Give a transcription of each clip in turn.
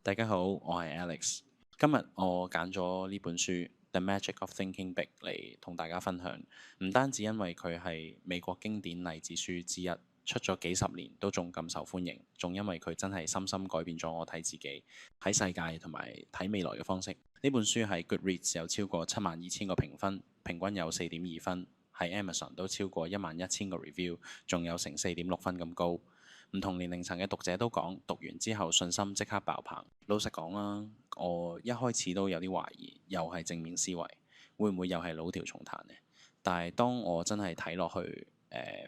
大家好，我係 Alex。今日我揀咗呢本書《The Magic of Thinking Big》嚟同大家分享。唔單止因為佢係美國經典勵志書之一，出咗幾十年都仲咁受歡迎，仲因為佢真係深深改變咗我睇自己、睇世界同埋睇未來嘅方式。呢本書喺 Goodreads 有超過72000個評分，平均有4.2分；喺 Amazon 都超過11000個 review，仲有成4.6分咁高。唔同年齡層嘅讀者都講，讀完之後信心即刻爆棚。老實講啦，我一開始都有啲懷疑，又係正面思維，會唔會又係老調重彈呢？但係當我真係睇落去，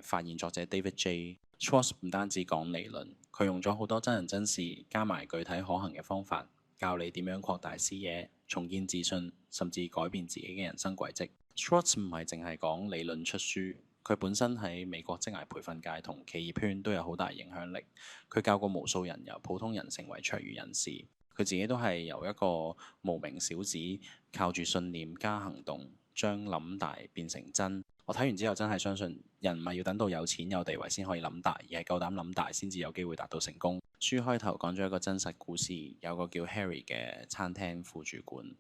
發現作者 David J. Schwartz 唔單止講理論，佢用咗好多真人真事，加埋具體可行嘅方法，教你點樣擴大視野、重建自信，甚至改變自己嘅人生軌跡。Schwartz 唔係淨係講理論出書。佢本身喺美國職涯培訓界同企業圈都有好大影響力。佢教過無數人由普通人成為卓越人士。佢自己都係由一個無名小子，靠住信念加行動，將諗大變成真。我睇完之後真係相信，人唔係要等到有錢有地位先可以諗大，而係夠膽諗大先至有機會達到成功。書開頭講咗一個真實故事，有個叫 Harry 嘅餐廳副主管，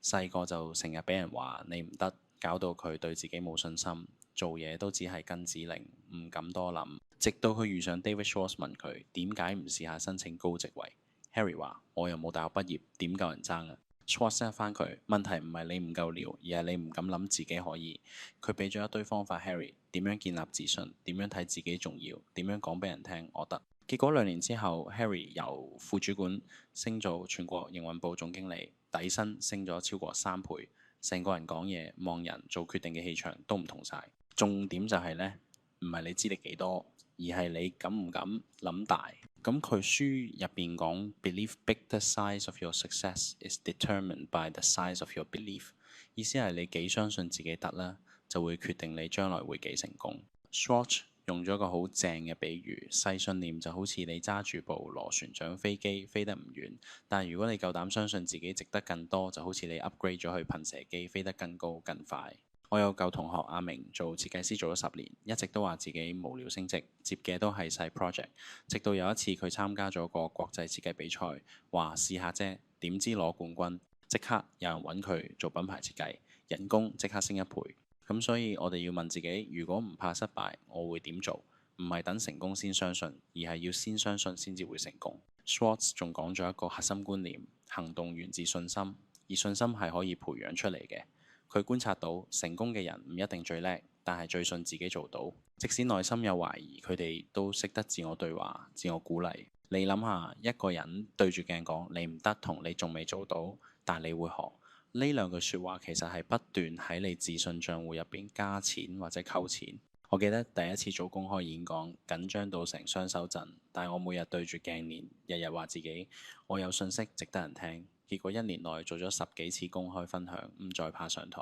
細個就成日俾人話你唔得，搞到佢對自己冇信心。做嘢都只係跟指令，唔敢多諗。直到佢遇上 David Schwartz 問佢點解唔試下申請高職位。Harry 話：我又冇大學畢業，點夠人爭啊？Schwartz 翻佢，問題唔係你唔夠料，而係你唔敢諗自己可以。佢俾咗一堆方法 Harry 點樣建立自信，點樣睇自己重要，點樣講俾人聽我得。結果2年之後，Harry 由副主管升做全國營運部總經理，底薪升咗超過3倍，成個人講嘢、望人、做決定嘅氣場都唔同晒。重點就係呢，唔係你資歷幾多，而係你敢唔敢諗大。咁佢書入邊講，Believe big, the size of your success is determined by the size of your belief。意思係你幾相信自己得啦，就會決定你將來會幾成功。Schwartz 用咗個好正嘅比喻，細信念就好似你揸住部螺旋槳飛機，飛得唔遠，但係如果你夠膽相信自己值得更多，就好似你 upgrade 咗去噴射機，飛得更高更快。我有舊同學阿明做設計師做咗10年，一直都話自己無聊升職，接嘅都係細 project。直到有一次佢參加咗個國際設計比賽，話試下啫，點知攞冠軍，即刻有人揾佢做品牌設計，人工即刻升1倍。咁所以我哋要問自己，如果唔怕失敗，我會點做？唔係等成功先相信，而係要先相信先至會成功。Schwartz 仲講咗一個核心觀念：行動源自信心，而信心係可以培養出嚟嘅。佢觀察到成功嘅人唔一定最叻，但係最信自己做到。即使內心有懷疑，佢哋都識得自我對話、自我鼓勵。你諗下，一個人對住鏡講你唔得同你仲未做到，但你會學，呢兩句説話其實係不斷喺你自信帳戶入邊加錢或者扣錢。我記得第一次做公開演講，緊張到成雙手震，但係我每日對住鏡練，日日話自己我有信息值得人聽。結果1年內做咗10幾次公開分享，唔再怕上台。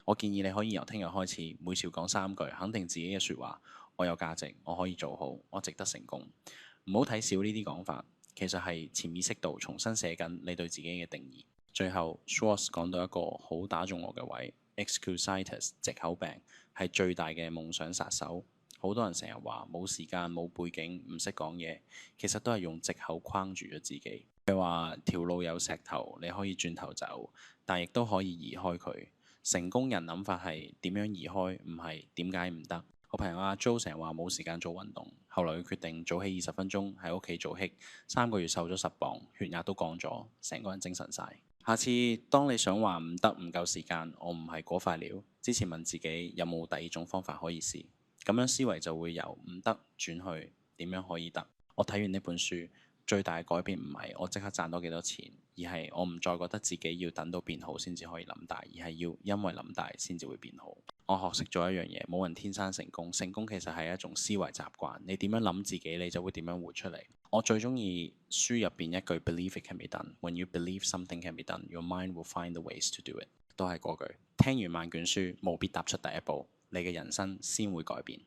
我建議你可以由聽日開始，每朝講3句肯定自己嘅説話。我有價值，我可以做好，我值得成功。唔好睇少呢啲講法，其實係潛意識度重新寫緊你對自己嘅定義。最後 Schwartz 講到一個好打中我嘅位 Excusitis 藉口病係最大嘅夢想殺手。好多人成日話冇時間、冇背景、唔識講嘢，其實都係用藉口框住咗自己。佢話條路有石頭，你可以轉頭走，但亦都可以移開佢。成功人諗法係點樣移開，唔係點解唔得。我朋友阿 Jo 成日話冇時間做運動，後來佢決定早起20分鐘喺屋企做 HIIT， 3個月瘦咗10磅，血壓都降咗，成個人精神晒。下次當你想話唔得唔夠時間，我唔係嗰塊料，之前問自己有冇第二種方法可以試，咁樣思維就會由唔得轉去點樣可以得。我睇完呢本書，最大嘅改變唔係我即刻賺多幾多錢，而係我唔再覺得自己要等到變好先至可以諗大，而係要因為諗大先至會變好。我學識咗一樣嘢，冇人天生成功，成功其實係一種思維習慣。你點樣諗自己，你就會點樣活出嚟。我最中意書入邊一句 Believe it can be done. When you believe something can be done, your mind will find the ways to do it。都係嗰句，聽完萬卷書，務必踏出第一步，你嘅人生先會改變。